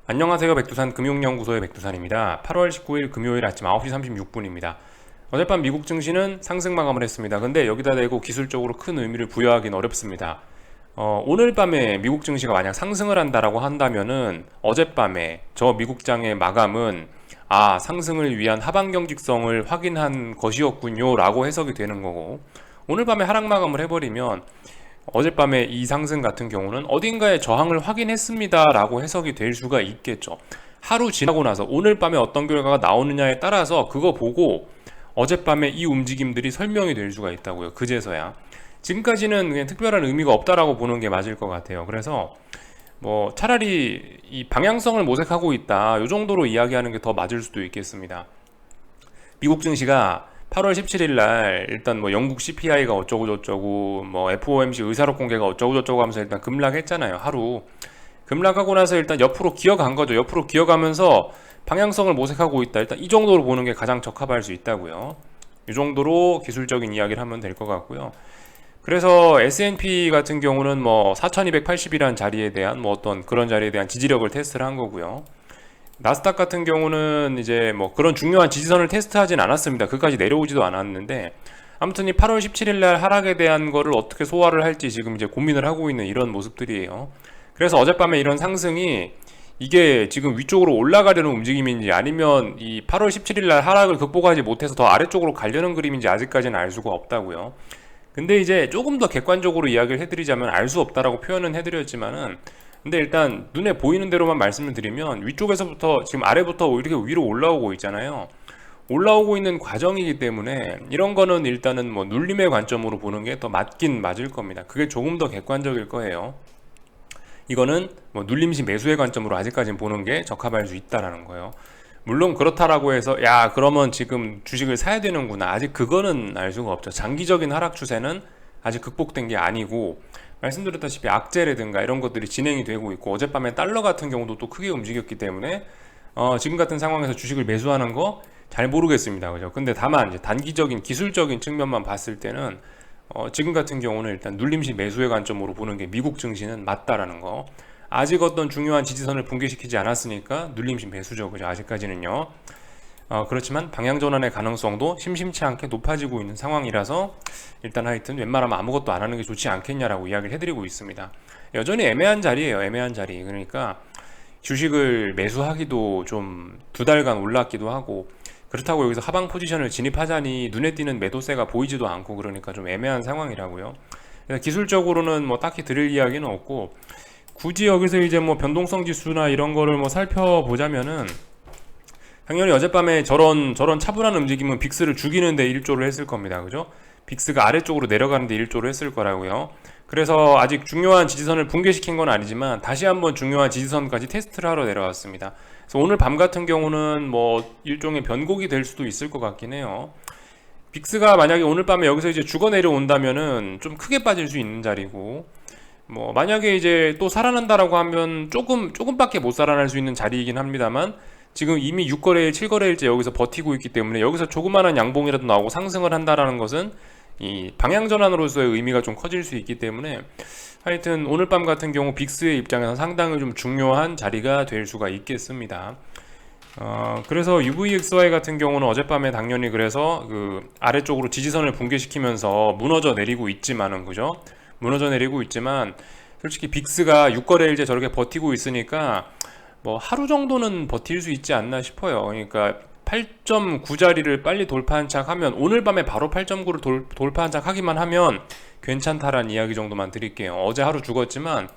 안녕하세요. 백두산 금융연구소의 백두산입니다. 8월 19일 금요일 아침 9시 36분입니다. 어젯밤 미국 증시는 상승 마감을 했습니다. 근데 여기다 대고 기술적으로 큰 의미를 부여하기는 어렵습니다. 오늘 밤에 미국 증시가 만약 상승을 한다라고 한다면은 어젯밤에 저 미국장의 마감은 상승을 위한 하방 경직성을 확인한 것이었군요 라고 해석이 되는 거고, 오늘 밤에 하락 마감을 해버리면 어젯밤에 이 상승 같은 경우는 어딘가에 저항을 확인했습니다 라고 해석이 될 수가 있겠죠. 하루 지나고 나서 오늘 밤에 어떤 결과가 나오느냐에 따라서 그거 보고 어젯밤에 이 움직임들이 설명이 될 수가 있다고요. 그제서야. 지금까지는 그냥 특별한 의미가 없다라고 보는 게 맞을 것 같아요. 그래서 뭐 차라리 이 방향성을 모색하고 있다, 이 정도로 이야기하는 게 더 맞을 수도 있겠습니다. 미국 증시가 8월 17일 날 일단 뭐 영국 CPI가 어쩌고 저쩌고 뭐 FOMC 의사록 공개가 어쩌고 저쩌고 하면서 일단 급락했잖아요. 하루 급락하고 나서 일단 옆으로 기어간 거죠. 옆으로 기어가면서 방향성을 모색하고 있다. 일단 이 정도로 보는 게 가장 적합할 수 있다고요. 이 정도로 기술적인 이야기를 하면 될 것 같고요. 그래서 S&P 같은 경우는 뭐 4280이라는 자리에 대한 뭐 어떤 그런 자리에 대한 지지력을 테스트를 한 거고요. 나스닥 같은 경우는 이제 뭐 그런 중요한 지지선을 테스트하진 않았습니다. 그까지 내려오지도 않았는데, 아무튼 이 8월 17일 날 하락에 대한 거를 어떻게 소화를 할지 지금 이제 고민을 하고 있는 이런 모습들이에요. 그래서 어젯밤에 이런 상승이 이게 지금 위쪽으로 올라가려는 움직임인지 아니면 이 8월 17일 날 하락을 극복하지 못해서 더 아래쪽으로 가려는 그림인지 아직까지는 알 수가 없다고요. 근데 이제 조금 더 객관적으로 이야기를 해드리자면 알 수 없다라고 표현은 해드렸지만은, 근데 일단 눈에 보이는 대로만 말씀을 드리면 위쪽에서부터 지금 아래부터 이렇게 위로 올라오고 있잖아요. 올라오고 있는 과정이기 때문에 이런 거는 일단은 뭐 눌림의 관점으로 보는 게 더 맞긴 맞을 겁니다. 그게 조금 더 객관적일 거예요. 이거는 뭐 눌림시 매수의 관점으로 아직까지는 보는 게 적합할 수 있다라는 거예요. 물론 그렇다라고 해서 야 그러면 지금 주식을 사야 되는구나, 아직 그거는 알 수가 없죠. 장기적인 하락 추세는 아직 극복된 게 아니고, 말씀드렸다시피 악재라든가 이런 것들이 진행이 되고 있고, 어젯밤에 달러 같은 경우도 또 크게 움직였기 때문에 지금 같은 상황에서 주식을 매수하는 거 잘 모르겠습니다. 그죠? 근데 다만 이제 단기적인 기술적인 측면만 봤을 때는 지금 같은 경우는 일단 눌림시 매수의 관점으로 보는 게 미국 증시는 맞다라는 거. 아직 어떤 중요한 지지선을 붕괴시키지 않았으니까 눌림시 매수죠. 그죠? 아직까지는요. 그렇지만 방향 전환의 가능성도 심심치 않게 높아지고 있는 상황이라서 일단 하여튼 웬만하면 아무것도 안 하는 게 좋지 않겠냐라고 이야기를 해드리고 있습니다. 여전히 애매한 자리예요. 애매한 자리. 그러니까 주식을 매수하기도 좀 두 달간 올랐기도 하고, 그렇다고 여기서 하방 포지션을 진입하자니 눈에 띄는 매도세가 보이지도 않고, 그러니까 좀 애매한 상황이라고요. 그래서 기술적으로는 뭐 딱히 드릴 이야기는 없고, 굳이 여기서 이제 뭐 변동성 지수나 이런 거를 뭐 살펴보자면은 당연히 어젯밤에 저런 차분한 움직임은 빅스를 죽이는데 일조를 했을 겁니다. 그죠? 빅스가 아래쪽으로 내려가는데 일조를 했을 거라고요. 그래서 아직 중요한 지지선을 붕괴시킨 건 아니지만 다시 한번 중요한 지지선까지 테스트를 하러 내려왔습니다. 그래서 오늘 밤 같은 경우는 뭐 일종의 변곡이 될 수도 있을 것 같긴 해요. 빅스가 만약에 오늘 밤에 여기서 이제 죽어 내려온다면은 좀 크게 빠질 수 있는 자리고, 뭐 만약에 이제 또 살아난다라고 하면 조금밖에 못 살아날 수 있는 자리이긴 합니다만, 지금 이미 6거래일 7거래일째 여기서 버티고 있기 때문에 여기서 조그마한 양봉이라도 나오고 상승을 한다라는 것은 이 방향 전환으로서의 의미가 좀 커질 수 있기 때문에, 하여튼 오늘 밤 같은 경우 빅스의 입장에서 상당히 좀 중요한 자리가 될 수가 있겠습니다. 그래서 UVXY 같은 경우는 어젯밤에 당연히 그래서 그 아래쪽으로 지지선을 붕괴시키면서 무너져 내리고 있지만은, 그죠? 무너져 내리고 있지만 솔직히 빅스가 6거래일째 저렇게 버티고 있으니까 뭐 하루 정도는 버틸 수 있지 않나 싶어요. 그러니까 8.9자리를 빨리 돌파한 척 하면, 오늘 밤에 바로 8.9를 돌파한 척 하기만 하면 괜찮다라는 이야기 정도만 드릴게요. 어제 하루 죽었지만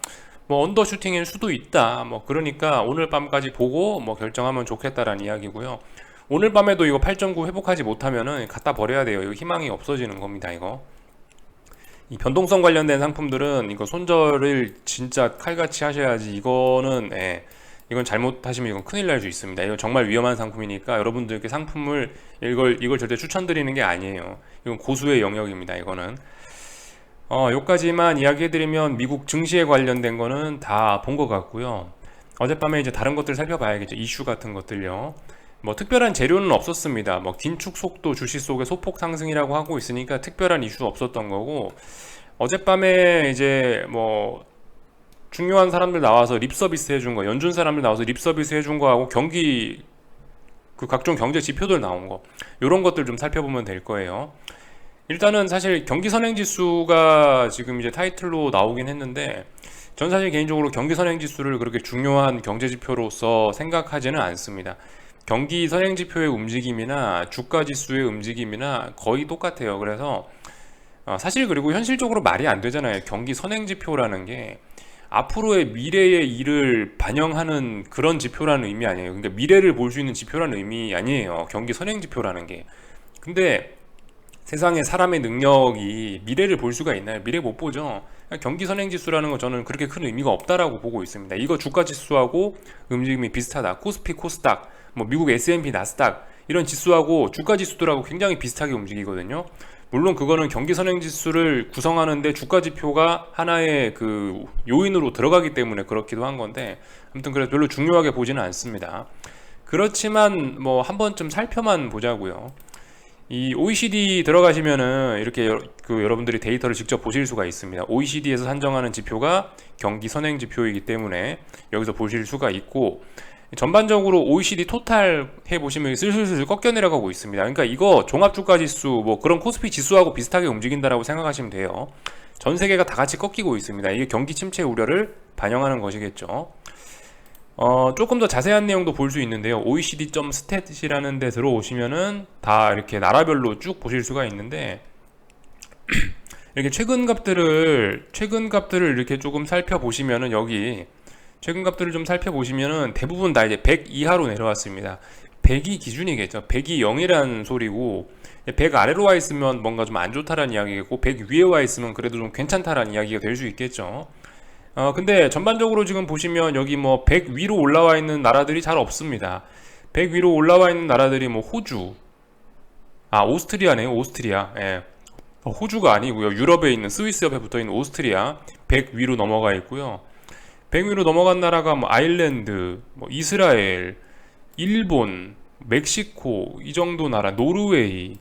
뭐 언더슈팅일 수도 있다, 뭐 그러니까 오늘 밤까지 보고 뭐 결정하면 좋겠다라는 이야기고요. 오늘 밤에도 이거 8.9 회복하지 못하면은 갖다 버려야 돼요. 이거 희망이 없어지는 겁니다. 이거 이 변동성 관련된 상품들은 이거 손절을 진짜 칼같이 하셔야지. 이거는 이건 잘못하시면 이건 큰일 날 수 있습니다. 이건 정말 위험한 상품이니까 여러분들께 상품을 이걸 절대 추천드리는 게 아니에요. 이건 고수의 영역입니다. 이거는 요까지만 이야기해드리면 미국 증시에 관련된 거는 다 본 것 같고요. 어젯밤에 이제 다른 것들 살펴봐야겠죠. 이슈 같은 것들요. 뭐 특별한 재료는 없었습니다. 뭐 긴축 속도 주식 속의 소폭 상승이라고 하고 있으니까 특별한 이슈 없었던 거고, 어젯밤에 이제 뭐 중요한 사람들 나와서 립 서비스 해준 거, 연준 사람들 나와서 립 서비스 해준 거하고 경기 그 각종 경제 지표들 나온 거, 이런 것들 좀 살펴보면 될 거예요. 일단은 사실 경기 선행 지수가 지금 이제 타이틀로 나오긴 했는데, 전 사실 개인적으로 경기 선행 지수를 그렇게 중요한 경제 지표로서 생각하지는 않습니다. 경기 선행 지표의 움직임이나 주가 지수의 움직임이나 거의 똑같아요. 그래서 사실 그리고 현실적으로 말이 안 되잖아요. 경기 선행 지표라는 게 앞으로의 미래의 일을 반영하는 그런 지표라는 의미 아니에요. 그러니까 미래를 볼 수 있는 지표라는 의미 아니에요. 경기 선행 지표라는 게. 근데 세상에 사람의 능력이 미래를 볼 수가 있나요? 미래 못 보죠. 경기 선행 지수라는 거 저는 그렇게 큰 의미가 없다라고 보고 있습니다. 이거 주가 지수하고 움직임이 비슷하다. 코스피, 코스닥, 뭐 미국 S&P, 나스닥 이런 지수하고 주가 지수들하고 굉장히 비슷하게 움직이거든요. 물론 그거는 경기 선행 지수를 구성하는데 주가 지표가 하나의 그 요인으로 들어가기 때문에 그렇기도 한 건데, 아무튼 그래서 별로 중요하게 보지는 않습니다. 그렇지만 뭐 한 번쯤 살펴만 보자고요. 이 OECD 들어가시면은 이렇게 여러분들이 데이터를 직접 보실 수가 있습니다. OECD에서 산정하는 지표가 경기 선행 지표이기 때문에 여기서 보실 수가 있고, 전반적으로 OECD 토탈 해보시면 슬슬슬 꺾여 내려가고 있습니다. 그러니까 이거 종합주가지수 뭐 그런 코스피 지수하고 비슷하게 움직인다라고 생각하시면 돼요. 전 세계가 다 같이 꺾이고 있습니다. 이게 경기 침체 우려를 반영하는 것이겠죠. 조금 더 자세한 내용도 볼 수 있는데요. OECD.stat이라는 데 들어오시면은 다 이렇게 나라별로 쭉 보실 수가 있는데, 이렇게 최근 값들을 이렇게 조금 살펴보시면은, 여기 최근 값들을 좀 살펴보시면은 대부분 다 이제 100 이하로 내려왔습니다. 100이 기준이겠죠. 100이 0이라는 소리고, 100 아래로 와 있으면 뭔가 좀 안 좋다라는 이야기겠고, 100 위에 와 있으면 그래도 좀 괜찮다라는 이야기가 될 수 있겠죠. 근데 전반적으로 지금 보시면 여기 뭐 100 위로 올라와 있는 나라들이 잘 없습니다. 100 위로 올라와 있는 나라들이 뭐 호주, 오스트리아네요. 오스트리아. 예. 호주가 아니고요. 유럽에 있는 스위스 옆에 붙어 있는 오스트리아 100 위로 넘어가 있고요. 100 위로 넘어간 나라가 뭐 아일랜드, 뭐 이스라엘, 일본, 멕시코 이 정도 나라, 노르웨이,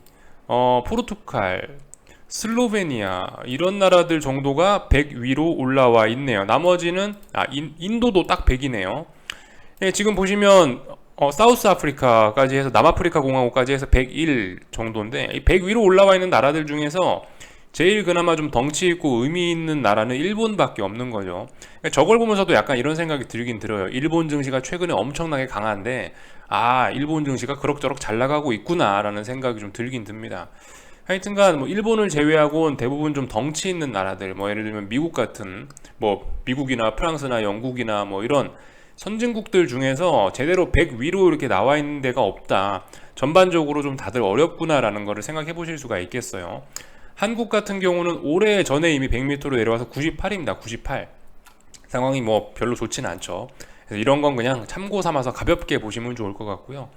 포르투갈, 슬로베니아 이런 나라들 정도가 100 위로 올라와 있네요. 나머지는 인도도 딱 100이네요. 예, 지금 보시면 사우스 아프리카까지 해서 남아프리카 공화국까지 해서 101 정도인데, 이 100 위로 올라와 있는 나라들 중에서 제일 그나마 좀 덩치 있고 의미 있는 나라는 일본밖에 없는 거죠. 그러니까 저걸 보면서도 약간 이런 생각이 들긴 들어요. 일본 증시가 최근에 엄청나게 강한데, 일본 증시가 그럭저럭 잘 나가고 있구나라는 생각이 좀 들긴 듭니다. 하여튼간 뭐 일본을 제외하고는 대부분 좀 덩치 있는 나라들, 뭐 예를 들면 미국 같은, 뭐 미국이나 프랑스나 영국이나 뭐 이런 선진국들 중에서 제대로 100 위로 이렇게 나와 있는 데가 없다. 전반적으로 좀 다들 어렵구나라는 거를 생각해 보실 수가 있겠어요. 한국 같은 경우는 오래 전에 이미 100m로 내려와서 98입니다. 98. 상황이 뭐 별로 좋지는 않죠. 그래서 이런 건 그냥 참고 삼아서 가볍게 보시면 좋을 것 같고요.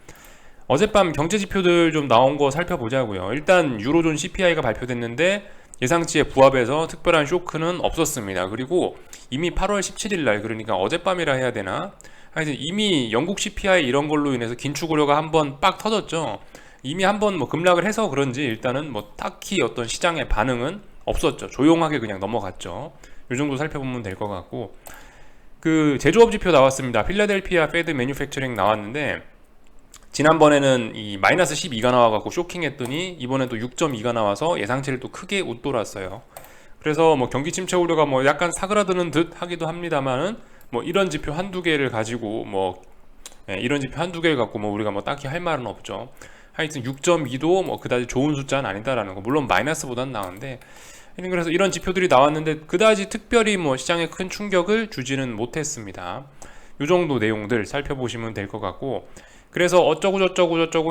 어젯밤 경제 지표들 좀 나온 거 살펴보자고요. 일단 유로존 CPI가 발표됐는데 예상치에 부합해서 특별한 쇼크는 없었습니다. 그리고 이미 8월 17일 날, 그러니까 어젯밤이라 해야 되나? 하여튼 이미 영국 CPI 이런 걸로 인해서 긴축 우려가 한번 빡 터졌죠. 이미 한번 뭐 급락을 해서 그런지 일단은 뭐 딱히 어떤 시장의 반응은 없었죠. 조용하게 그냥 넘어갔죠. 이 정도 살펴보면 될 것 같고, 그 제조업 지표 나왔습니다. 필라델피아 페드 매뉴팩처링 나왔는데, 지난번에는 이 마이너스 12가 나와갖고 쇼킹했더니 이번엔 또 6.2가 나와서 예상치를 또 크게 웃돌았어요. 그래서 뭐 경기 침체 우려가 뭐 약간 사그라드는 듯 하기도 합니다만은, 뭐 이런 지표 한두 개를 가지고 이런 지표 한두 개를 갖고 뭐 우리가 뭐 딱히 할 말은 없죠. 하여튼 6.2도 뭐 그다지 좋은 숫자는 아니다라는 거. 물론 마이너스보단 나은데, 그래서 이런 지표들이 나왔는데 그다지 특별히 뭐 시장에 큰 충격을 주지는 못했습니다. 이 정도 내용들 살펴보시면 될 것 같고, 그래서 어쩌고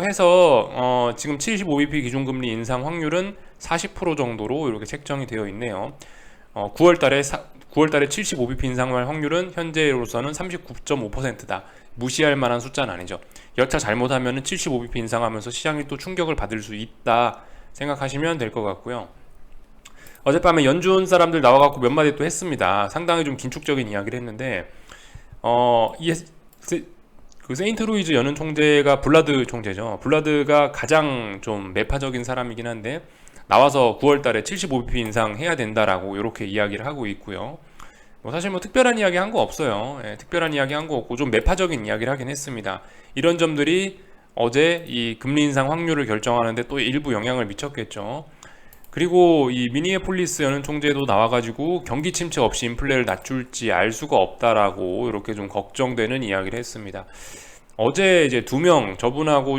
해서 지금 75bp 기준금리 인상 확률은 40% 정도로 이렇게 책정이 되어 있네요. 9월달에 75bp 인상할 확률은 현재로서는 39.5%다. 무시할 만한 숫자는 아니죠. 여차 잘못하면 75bp 인상하면서 시장이 또 충격을 받을 수 있다 생각하시면 될 것 같고요. 어젯밤에 연준 사람들 나와갖고 몇 마디 또 했습니다. 상당히 좀 긴축적인 이야기를 했는데, 그 세인트루이즈 연은 총재가 블라드 총재죠. 블라드가 가장 좀 매파적인 사람이긴 한데, 나와서 9월달에 75bp 인상해야 된다라고 이렇게 이야기를 하고 있고요. 뭐 사실 뭐 특별한 이야기 한 거 없어요. 예, 특별한 이야기 한 거 없고 좀 매파적인 이야기를 하긴 했습니다. 이런 점들이 어제 이 금리 인상 확률을 결정하는데 또 일부 영향을 미쳤겠죠. 그리고 이 미니애폴리스 연은 총재도 나와가지고 경기 침체 없이 인플레를 낮출지 알 수가 없다라고 이렇게 좀 걱정되는 이야기를 했습니다. 어제 이제 두 명 저분하고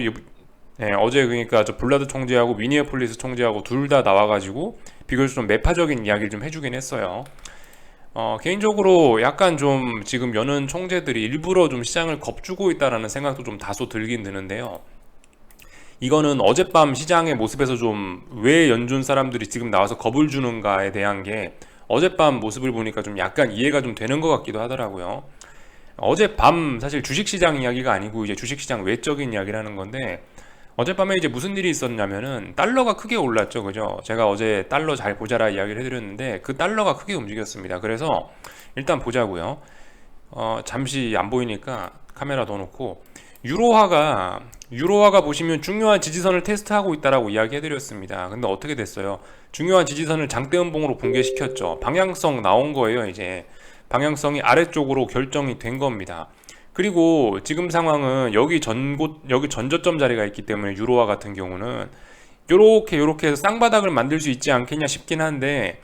어제 그러니까 저 블라드 총재하고 미니애폴리스 총재하고 둘 다 나와가지고 비교적 좀 매파적인 이야기를 좀 해주긴 했어요. 개인적으로 약간 좀 지금 여는 총재들이 일부러 좀 시장을 겁주고 있다라는 생각도 좀 다소 들긴 드는데요. 이거는 어젯밤 시장의 모습에서 좀 왜 연준 사람들이 지금 나와서 겁을 주는가에 대한 게 어젯밤 모습을 보니까 좀 약간 이해가 좀 되는 것 같기도 하더라고요. 어젯밤 사실 주식시장 이야기가 아니고 이제 주식시장 외적인 이야기라는 건데 어젯밤에 이제 무슨 일이 있었냐면은 달러가 크게 올랐죠. 그죠? 제가 어제 달러 잘 보자라 이야기를 해드렸는데 그 달러가 크게 움직였습니다. 그래서 일단 보자고요. 잠시 안 보이니까 카메라 더 놓고 유로화가 보시면 중요한 지지선을 테스트하고 있다라고 이야기해드렸습니다. 근데 어떻게 됐어요? 중요한 지지선을 장대음봉으로 붕괴시켰죠. 방향성 나온 거예요. 이제 방향성이 아래쪽으로 결정이 된 겁니다. 그리고 지금 상황은 여기 전저점 자리가 있기 때문에 유로화 같은 경우는 요렇게 해서 쌍바닥을 만들 수 있지 않겠냐 싶긴 한데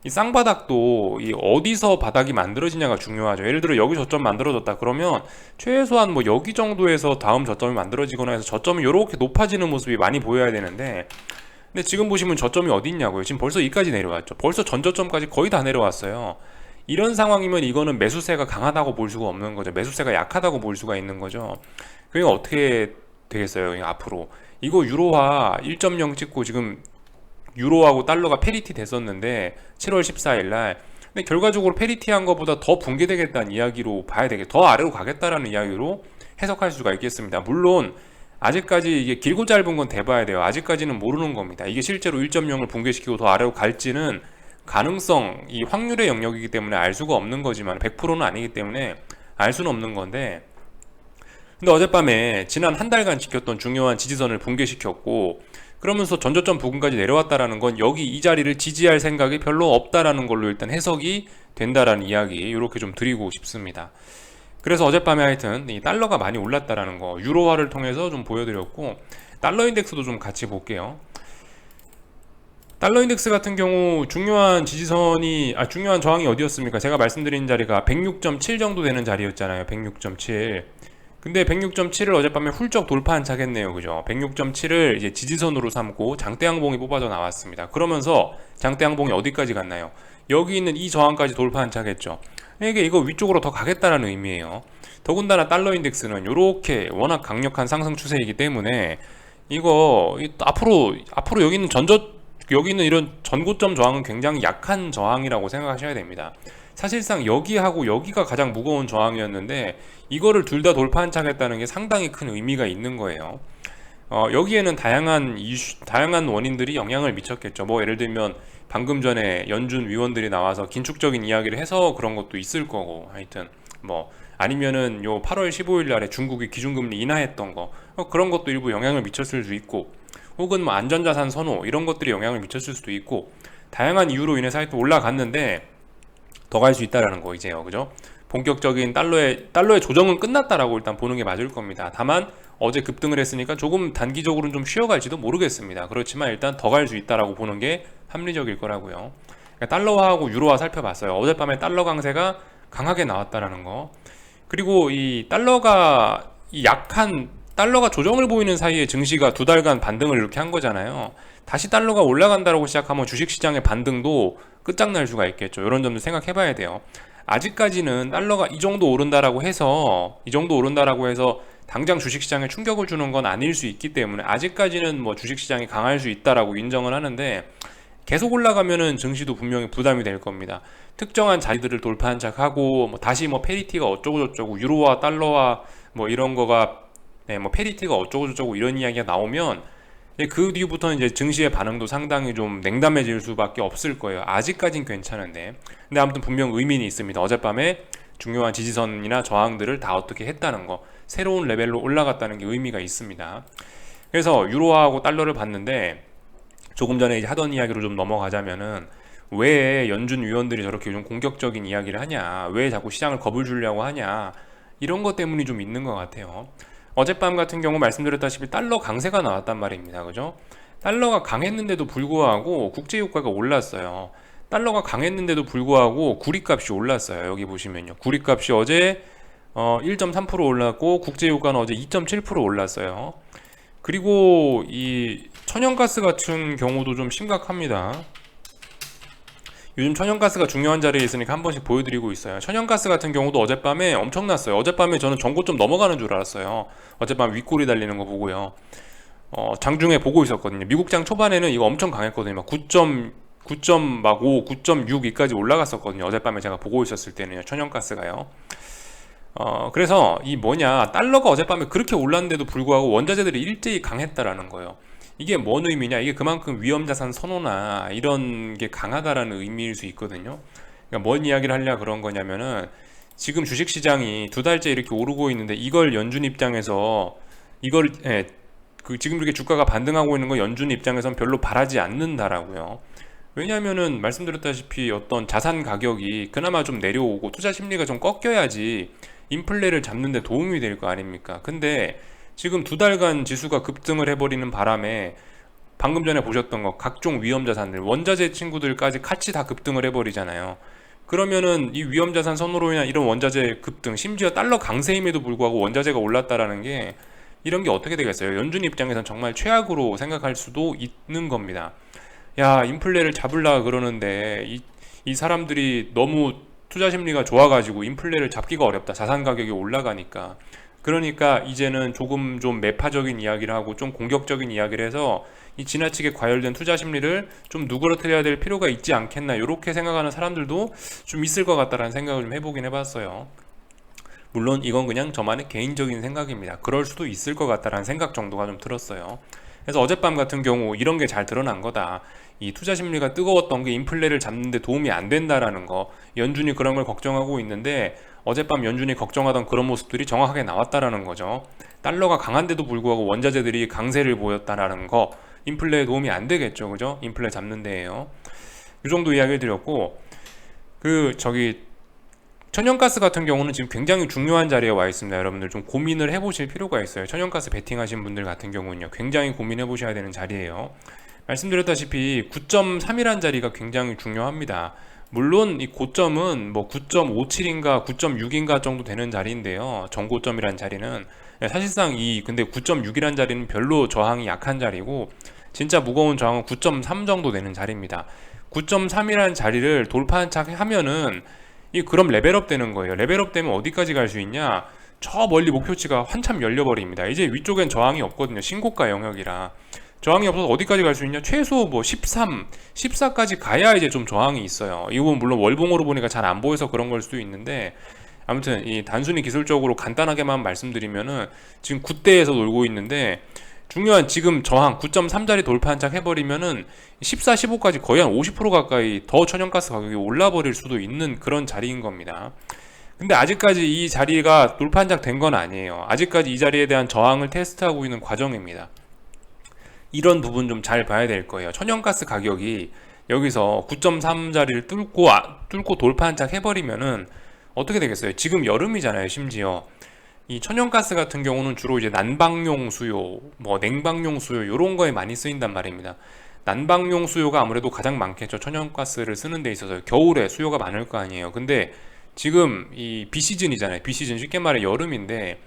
이 쌍바닥도 이 어디서 바닥이 만들어지냐가 중요하죠. 예를 들어 여기 저점 만들어졌다 그러면 최소한 뭐 여기 정도에서 다음 저점이 만들어지거나 해서 저점이 요렇게 높아지는 모습이 많이 보여야 되는데 근데 지금 보시면 저점이 어디 있냐고요. 지금 벌써 여기까지 내려왔죠. 벌써 전저점까지 거의 다 내려왔어요. 이런 상황이면 이거는 매수세가 강하다고 볼 수가 없는 거죠. 매수세가 약하다고 볼 수가 있는 거죠. 그러니까 어떻게 되겠어요? 앞으로 이거 유로화 1.0 찍고 지금 유로하고 달러가 페리티 됐었는데 7월 14일 날 근데 결과적으로 페리티한 것보다 더 붕괴되겠다는 이야기로 봐야 되겠 더 아래로 가겠다라는 이야기로 해석할 수가 있겠습니다. 물론 아직까지 이게 길고 짧은 건 대봐야 돼요. 아직까지는 모르는 겁니다. 이게 실제로 1.0을 붕괴시키고 더 아래로 갈지는 가능성, 이 확률의 영역이기 때문에 알 수가 없는 거지만 100%는 아니기 때문에 알 수는 없는 건데 근데 어젯밤에 지난 한 달간 지켰던 중요한 지지선을 붕괴시켰고 그러면서 전저점 부근까지 내려왔다라는 건 여기 이 자리를 지지할 생각이 별로 없다라는 걸로 일단 해석이 된다라는 이야기 이렇게 좀 드리고 싶습니다. 그래서 어젯밤에 하여튼 이 달러가 많이 올랐다라는 거 유로화를 통해서 좀 보여드렸고 달러 인덱스도 좀 같이 볼게요. 달러 인덱스 같은 경우 중요한 저항이 어디였습니까? 제가 말씀드린 자리가 106.7 정도 되는 자리였잖아요. 106.7. 근데 106.7을 어젯밤에 훌쩍 돌파한 차겠네요. 그죠? 106.7을 이제 지지선으로 삼고 장대항봉이 뽑아져 나왔습니다. 그러면서 장대항봉이 어디까지 갔나요? 여기 있는 이 저항까지 돌파한 차겠죠. 이거 위쪽으로 더 가겠다라는 의미예요. 더군다나 달러 인덱스는 이렇게 워낙 강력한 상승 추세이기 때문에 앞으로 여기 있는 이런 전고점 저항은 굉장히 약한 저항이라고 생각하셔야 됩니다. 사실상 여기하고 여기가 가장 무거운 저항이었는데 이거를 둘 다 돌파한 차겠다는 게 상당히 큰 의미가 있는 거예요. 여기에는 다양한 원인들이 영향을 미쳤겠죠. 뭐 예를 들면 방금 전에 연준 위원들이 나와서 긴축적인 이야기를 해서 그런 것도 있을 거고 하여튼 뭐 아니면은 요 8월 15일 날에 중국이 기준금리 인하했던 거 그런 것도 일부 영향을 미쳤을 수 있고 혹은 뭐 안전자산 선호 이런 것들이 영향을 미쳤을 수도 있고 다양한 이유로 인해서 하여튼 올라갔는데 더 갈 수 있다라는 거 이제요. 그죠? 본격적인 달러의 조정은 끝났다라고 일단 보는 게 맞을 겁니다. 다만 어제 급등을 했으니까 조금 단기적으로는 좀 쉬어갈지도 모르겠습니다. 그렇지만 일단 더 갈 수 있다라고 보는 게 합리적일 거라고요. 그러니까 달러화하고 유로화 살펴봤어요. 어젯밤에 달러 강세가 강하게 나왔다라는 거. 그리고 이 달러가 조정을 보이는 사이에 증시가 두 달간 반등을 이렇게 한 거잖아요. 다시 달러가 올라간다라고 시작하면 주식시장의 반등도 끝장날 수가 있겠죠. 이런 점도 생각해 봐야 돼요. 아직까지는 달러가 이 정도 오른다라고 해서 당장 주식시장에 충격을 주는 건 아닐 수 있기 때문에 아직까지는 뭐 주식시장이 강할 수 있다라고 인정을 하는데 계속 올라가면은 증시도 분명히 부담이 될 겁니다. 특정한 자리들을 돌파한 척하고 다시 페리티가 어쩌고 저쩌고 유로와 달러와 이런 거가 페리티가 어쩌고 저쩌고 이런 이야기가 나오면 그 뒤부터는 이제 증시의 반응도 상당히 좀 냉담해질 수밖에 없을 거예요. 아직까진 괜찮은데. 근데 아무튼 분명 의미는 있습니다. 어젯밤에 중요한 지지선이나 저항들을 다 어떻게 했다는 거, 새로운 레벨로 올라갔다는 게 의미가 있습니다. 그래서 유로화하고 달러를 봤는데 조금 전에 이제 하던 이야기로 좀 넘어가자면은 왜 연준 위원들이 저렇게 좀 공격적인 이야기를 하냐, 왜 자꾸 시장을 겁을 주려고 하냐, 이런 것 때문이 좀 있는 것 같아요. 어젯밤 같은 경우 말씀드렸다시피 달러 강세가 나왔단 말입니다. 그죠? 달러가 강했는데도 불구하고 국제유가가 올랐어요. 달러가 강했는데도 불구하고 구리값이 올랐어요. 여기 보시면요. 구리값이 어제 1.3% 올랐고 국제유가는 어제 2.7% 올랐어요. 그리고 이 천연가스 같은 경우도 좀 심각합니다. 요즘 천연가스가 중요한 자리에 있으니까 한 번씩 보여드리고 있어요. 천연가스 같은 경우도 어젯밤에 엄청났어요. 어젯밤에 저는 전고점 넘어가는 줄 알았어요. 어젯밤 윗골이 달리는 거 보고요. 장중에 보고 있었거든요. 미국장 초반에는 이거 엄청 강했거든요. 막 9.5, 9.62까지 올라갔었거든요. 어젯밤에 제가 보고 있었을 때는요. 천연가스가요. 그래서 이 뭐냐, 달러가 어젯밤에 그렇게 올랐는데도 불구하고 원자재들이 일제히 강했다라는 거예요. 이게 뭔 의미냐? 이게 그만큼 위험자산 선호나 이런 게 강하다라는 의미일 수 있거든요. 그러니까 뭔 이야기를 하려 그런 거냐면은 지금 주식시장이 두 달째 이렇게 오르고 있는데 이걸 연준 입장에서 이걸 지금 이렇게 주가가 반등하고 있는 거 연준 입장에선 별로 바라지 않는다라고요. 왜냐하면은 말씀드렸다시피 어떤 자산 가격이 그나마 좀 내려오고 투자 심리가 좀 꺾여야지 인플레를 잡는 데 도움이 될 거 아닙니까? 근데 지금 두 달간 지수가 급등을 해버리는 바람에 방금 전에 보셨던 거 각종 위험자산들 원자재 친구들까지 같이 다 급등을 해버리잖아요. 그러면은 이 위험자산 선호로 인한 이런 원자재 급등, 심지어 달러 강세임에도 불구하고 원자재가 올랐다라는 게 이런 게 어떻게 되겠어요? 연준 입장에선 정말 최악으로 생각할 수도 있는 겁니다. 야, 인플레를 잡으려고 그러는데 이 사람들이 너무 투자 심리가 좋아가지고 인플레를 잡기가 어렵다. 자산 가격이 올라가니까. 그러니까 이제는 조금 좀 매파적인 이야기를 하고 좀 공격적인 이야기를 해서 이 지나치게 과열된 투자 심리를 좀 누그러뜨려야 될 필요가 있지 않겠나, 이렇게 생각하는 사람들도 좀 있을 것 같다라는 생각을 좀 해보긴 해봤어요. 물론 이건 그냥 저만의 개인적인 생각입니다. 그럴 수도 있을 것 같다라는 생각 정도가 좀 들었어요. 그래서 어젯밤 같은 경우 이런 게 잘 드러난 거다. 이 투자 심리가 뜨거웠던 게 인플레를 잡는 데 도움이 안 된다라는 거. 연준이 그런 걸 걱정하고 있는데 어젯밤 연준이 걱정하던 그런 모습들이 정확하게 나왔다라는 거죠. 달러가 강한데도 불구하고 원자재들이 강세를 보였다라는 거. 인플레에 도움이 안 되겠죠. 그죠? 인플레 잡는 데에요. 이 정도 이야기를 드렸고, 천연가스 같은 경우는 지금 굉장히 중요한 자리에 와 있습니다. 여러분들 좀 고민을 해보실 필요가 있어요. 천연가스 베팅하신 분들 같은 경우는요, 굉장히 고민해 보셔야 되는 자리예요. 말씀드렸다시피 9.3이란 자리가 굉장히 중요합니다. 물론 이 고점은 뭐 9.57인가 9.6인가 정도 되는 자리인데요. 정고점이란 자리는 사실상 근데 9.6이란 자리는 별로 저항이 약한 자리고, 진짜 무거운 저항은 9.3 정도 되는 자리입니다. 9.3이라는 자리를 돌파한 착 하면은 그럼 레벨업 되는 거예요. 레벨업 되면 어디까지 갈 수 있냐? 저 멀리 목표치가 한참 열려버립니다. 이제 위쪽엔 저항이 없거든요. 신고가 영역이라. 저항이 없어서 어디까지 갈 수 있냐? 최소 뭐 13, 14까지 가야 이제 좀 저항이 있어요. 이 부분 물론 월봉으로 보니까 잘 안 보여서 그런 걸 수도 있는데, 아무튼 이 단순히 기술적으로 간단하게만 말씀드리면은 지금 9대에서 놀고 있는데, 중요한 지금 저항 9.3짜리 돌파한 착 해버리면은 14, 15까지 거의 한 50% 가까이 더 천연가스 가격이 올라버릴 수도 있는 그런 자리인 겁니다. 근데 아직까지 이 자리가 돌파한 착 된 건 아니에요. 아직까지 이 자리에 대한 저항을 테스트하고 있는 과정입니다. 이런 부분 좀 잘 봐야 될 거예요. 천연가스 가격이 여기서 9.3 자리를 뚫고 돌파한 착 해버리면은 어떻게 되겠어요? 지금 여름이잖아요. 심지어 이 천연가스 같은 경우는 주로 이제 난방용 수요, 뭐 냉방용 수요 이런 거에 많이 쓰인단 말입니다. 난방용 수요가 아무래도 가장 많겠죠. 천연가스를 쓰는 데 있어서 겨울에 수요가 많을 거 아니에요. 근데 지금 이 비시즌이잖아요. 비시즌, 쉽게 말해 여름인데,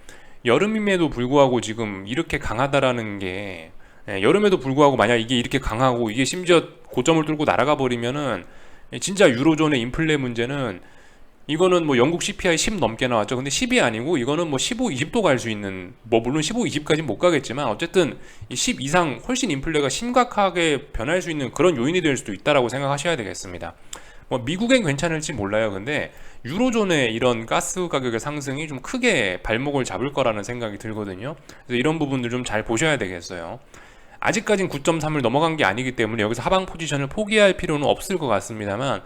여름임에도 불구하고 지금 이렇게 강하다라는 게, 여름에도 불구하고 만약 이게 이렇게 강하고 이게 심지어 고점을 뚫고 날아가 버리면은 진짜 유로존의 인플레 문제는, 이거는 뭐 영국 CPI 10 넘게 나왔죠. 근데 10이 아니고 이거는 뭐 15, 20도 갈 수 있는, 뭐 물론 15, 20까지는 못 가겠지만 어쨌든 이 10 이상 훨씬 인플레가 심각하게 변할 수 있는 그런 요인이 될 수도 있다라고 생각하셔야 되겠습니다. 뭐 미국엔 괜찮을지 몰라요. 근데 유로존의 이런 가스 가격의 상승이 좀 크게 발목을 잡을 거라는 생각이 들거든요. 그래서 이런 부분들 좀 잘 보셔야 되겠어요. 아직까진 9.3을 넘어간 게 아니기 때문에 여기서 하방 포지션을 포기할 필요는 없을 것 같습니다만,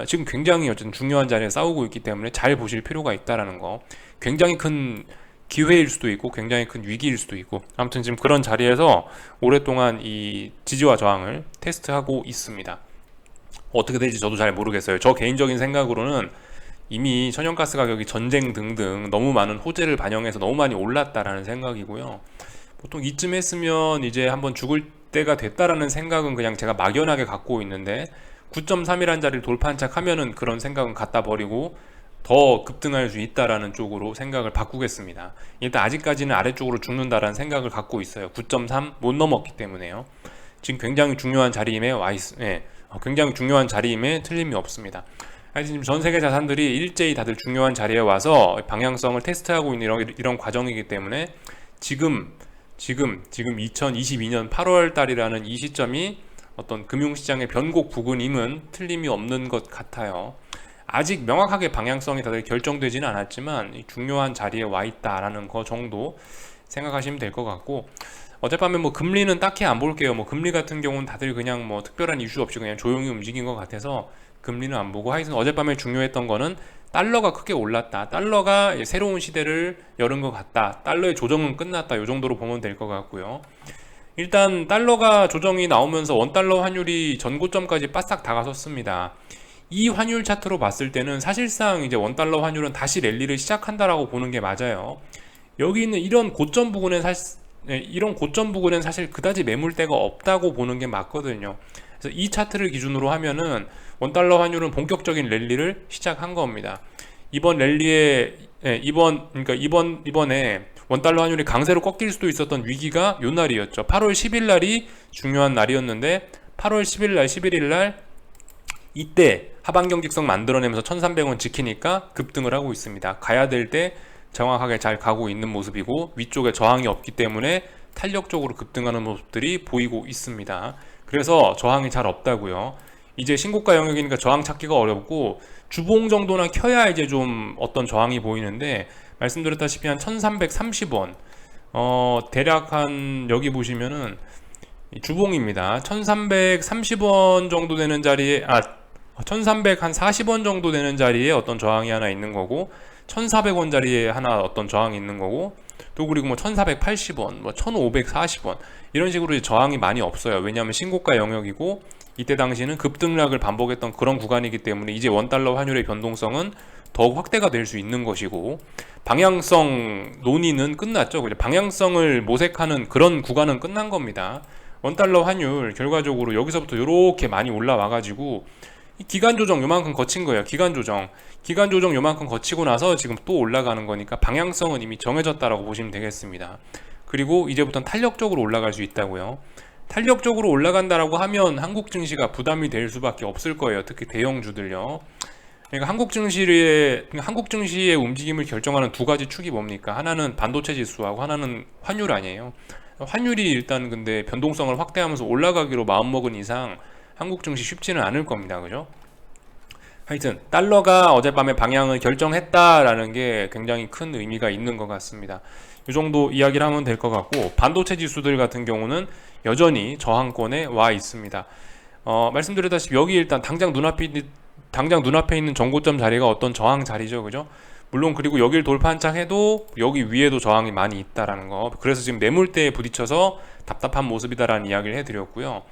지금 굉장히 어쨌든 중요한 자리에 싸우고 있기 때문에 잘 보실 필요가 있다라는 거. 굉장히 큰 기회일 수도 있고 굉장히 큰 위기일 수도 있고, 아무튼 지금 그런 자리에서 오랫동안 이 지지와 저항을 테스트하고 있습니다. 어떻게 될지 저도 잘 모르겠어요. 저 개인적인 생각으로는 이미 천연가스 가격이 전쟁 등등 너무 많은 호재를 반영해서 너무 많이 올랐다라는 생각이고요. 보통 이쯤 했으면 이제 한번 죽을 때가 됐다라는 생각은 그냥 제가 막연하게 갖고 있는데 9.3이라는 자리를 돌파한 척 하면은 그런 생각은 갖다 버리고 더 급등할 수 있다라는 쪽으로 생각을 바꾸겠습니다. 일단 아직까지는 아래쪽으로 죽는다라는 생각을 갖고 있어요. 9.3 못 넘었기 때문에요. 지금 굉장히 중요한 자리임에 굉장히 중요한 자리임에 틀림이 없습니다. 하여튼 지금 전 세계 자산들이 일제히 다들 중요한 자리에 와서 방향성을 테스트하고 있는 이런 과정이기 때문에 지금 2022년 8월 달이라는 이 시점이 어떤 금융시장의 변곡 부근임은 틀림이 없는 것 같아요. 아직 명확하게 방향성이 다들 결정되지는 않았지만 중요한 자리에 와 있다라는 거 정도 생각하시면 될 것 같고, 어젯밤에 뭐 금리는 딱히 안 볼게요. 뭐 금리 같은 경우는 다들 그냥 뭐 특별한 이슈 없이 그냥 조용히 움직인 것 같아서 금리는 안 보고, 하여튼 어젯밤에 중요했던 거는 달러가 크게 올랐다, 달러가 새로운 시대를 열은 것 같다, 달러의 조정은 끝났다, 이 정도로 보면 될 것 같고요. 일단 달러가 조정이 나오면서 원달러 환율이 전고점까지 바싹 다가섰습니다. 이 환율 차트로 봤을 때는 사실상 이제 원달러 환율은 다시 랠리를 시작한다라고 보는 게 맞아요. 여기 있는 이런 고점 부근엔 사실 그다지 매물대가 없다고 보는 게 맞거든요. 그래서 이 차트를 기준으로 하면은 원달러 환율은 본격적인 랠리를 시작한 겁니다. 이번 랠리에 이번에 원달러 환율이 강세로 꺾일 수도 있었던 위기가 요 날이었죠. 8월 10일 날이 중요한 날이었는데 8월 10일 날, 11일 날 이때 하방 경직성 만들어내면서 1,300원 지키니까 급등을 하고 있습니다. 가야 될 때 정확하게 잘 가고 있는 모습이고, 위쪽에 저항이 없기 때문에 탄력적으로 급등하는 모습들이 보이고 있습니다. 그래서 저항이 잘 없다고요. 이제 신고가 영역이니까 저항 찾기가 어렵고, 주봉 정도나 켜야 이제 좀 어떤 저항이 보이는데, 말씀드렸다시피 한 1330원, 대략 한 여기 보시면은 주봉입니다. 1330원 정도 되는 자리에 1340원 정도 되는 자리에 어떤 저항이 하나 있는 거고, 1400원 자리에 하나 어떤 저항이 있는 거고, 또 그리고 뭐 1480원, 뭐 1540원 이런 식으로 저항이 많이 없어요. 왜냐하면 신고가 영역이고 이때 당시는 급등락을 반복했던 그런 구간이기 때문에 이제 원달러 환율의 변동성은 더욱 확대가 될 수 있는 것이고, 방향성 논의는 끝났죠. 방향성을 모색하는 그런 구간은 끝난 겁니다. 원달러 환율 결과적으로 여기서부터 이렇게 많이 올라와 가지고 기간 조정 요만큼 거친 거예요. 기간 조정 요만큼 거치고 나서 지금 또 올라가는 거니까 방향성은 이미 정해졌다라고 보시면 되겠습니다. 그리고 이제부터는 탄력적으로 올라갈 수 있다고요. 탄력적으로 올라간다라고 하면 한국 증시가 부담이 될 수밖에 없을 거예요. 특히 대형주들요. 그러니까 한국 증시의 움직임을 결정하는 두 가지 축이 뭡니까? 하나는 반도체 지수하고 하나는 환율 아니에요. 환율이 일단 근데 변동성을 확대하면서 올라가기로 마음먹은 이상 한국 증시 쉽지는 않을 겁니다. 그죠? 하여튼 달러가 어젯밤에 방향을 결정했다라는 게 굉장히 큰 의미가 있는 것 같습니다. 이 정도 이야기를 하면 될 것 같고, 반도체 지수들 같은 경우는 여전히 저항권에 와 있습니다. 말씀드렸다시피 여기 일단 당장 눈앞에 있는 전고점 자리가 어떤 저항 자리죠. 그죠? 물론 그리고 여기를 돌파한 척 해도 여기 위에도 저항이 많이 있다라는 거. 그래서 지금 매물대에 부딪혀서 답답한 모습이다라는 이야기를 해드렸고요.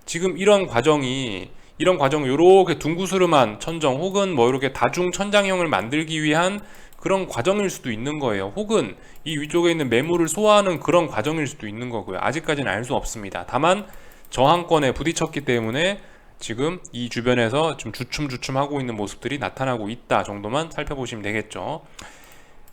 지금 이런 과정이 이렇게 둥구스름한 천정 혹은 뭐 이렇게 다중 천장형을 만들기 위한 그런 과정일 수도 있는 거예요. 혹은 이 위쪽에 있는 매물을 소화하는 그런 과정일 수도 있는 거고요. 아직까지는 알 수 없습니다. 다만 저항권에 부딪혔기 때문에 지금 이 주변에서 좀 주춤주춤하고 있는 모습들이 나타나고 있다 정도만 살펴보시면 되겠죠.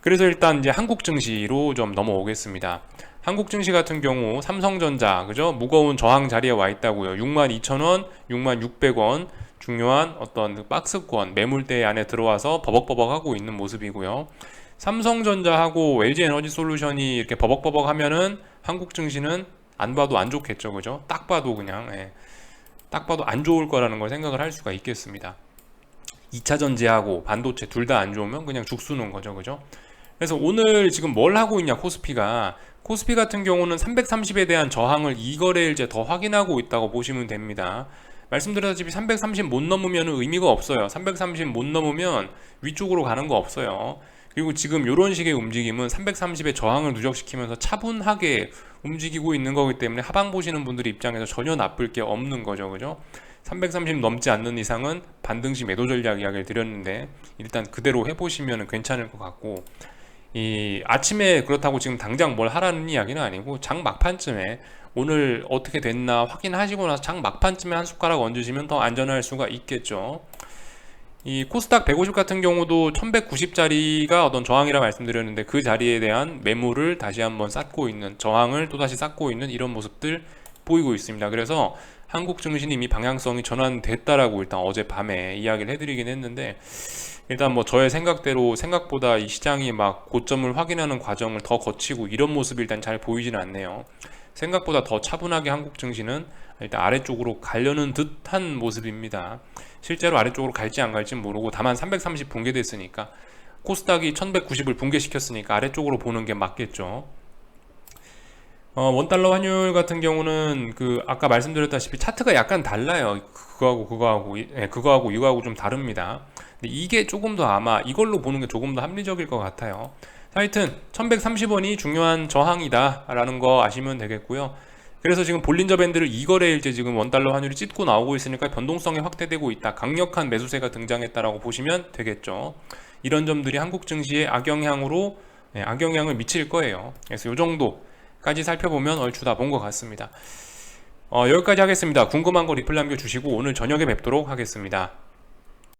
그래서 일단 이제 한국 증시로 좀 넘어오겠습니다. 한국 증시 같은 경우 삼성전자, 그죠? 무거운 저항 자리에 와 있다고요. 62,000원, 66,600원 중요한 어떤 박스권 매물대 안에 들어와서 버벅버벅 하고 있는 모습이고요. 삼성전자하고 LG에너지솔루션이 이렇게 버벅버벅 하면은 한국 증시는 안 봐도 안 좋겠죠. 그죠? 딱 봐도 안 좋을 거라는 걸 생각을 할 수가 있겠습니다. 2차 전지하고 반도체 둘 다 안 좋으면 그냥 죽수는 거죠. 그죠? 그래서 오늘 지금 뭘 하고 있냐, 코스피 같은 경우는 330에 대한 저항을 이거래일째 더 확인하고 있다고 보시면 됩니다. 말씀드렸다시피 330 못 넘으면 의미가 없어요. 330 못 넘으면 위쪽으로 가는 거 없어요. 그리고 지금 이런 식의 움직임은 330의 저항을 누적시키면서 차분하게 움직이고 있는 거기 때문에 하방 보시는 분들 입장에서 전혀 나쁠 게 없는 거죠. 그죠? 330 넘지 않는 이상은 반등시 매도 전략 이야기를 드렸는데 일단 그대로 해보시면 괜찮을 것 같고, 이 아침에 그렇다고 지금 당장 뭘 하라는 이야기는 아니고 장 막판쯤에 오늘 어떻게 됐나 확인하시고 나서 장 막판쯤에 한 숟가락 얹으시면 더 안전할 수가 있겠죠. 이 코스닥 150 같은 경우도 1190짜리가 어떤 저항이라 말씀드렸는데 그 자리에 대한 매물을 다시 한번 쌓고 있는, 저항을 또다시 쌓고 있는 이런 모습들 보이고 있습니다. 그래서 한국 증시는 이미 방향성이 전환됐다라고 일단 어젯밤에 이야기를 해드리긴 했는데, 일단 뭐 저의 생각대로 생각보다 이 시장이 막 고점을 확인하는 과정을 더 거치고 이런 모습이 일단 잘 보이지는 않네요. 생각보다 더 차분하게 한국 증시는 일단 아래쪽으로 가려는 듯한 모습입니다. 실제로 아래쪽으로 갈지 안 갈지 모르고, 다만 330 붕괴됐으니까, 코스닥이 1190을 붕괴시켰으니까 아래쪽으로 보는 게 맞겠죠. 원달러 환율 같은 경우는 그 아까 말씀드렸다시피 차트가 약간 달라요. 그거하고 이거하고 좀 다릅니다. 근데 이게 조금 더 아마 이걸로 보는 게 조금 더 합리적일 것 같아요. 하여튼 1130원이 중요한 저항이다 라는 거 아시면 되겠고요. 그래서 지금 볼린저 밴드를 2거래일째 지금 원달러 환율이 찢고 나오고 있으니까 변동성이 확대되고 있다, 강력한 매수세가 등장했다라고 보시면 되겠죠. 이런 점들이 한국 증시에 악영향을 미칠 거예요. 그래서 이 정도까지 살펴보면 얼추 다 본 것 같습니다. 여기까지 하겠습니다. 궁금한 거 리플 남겨주시고 오늘 저녁에 뵙도록 하겠습니다.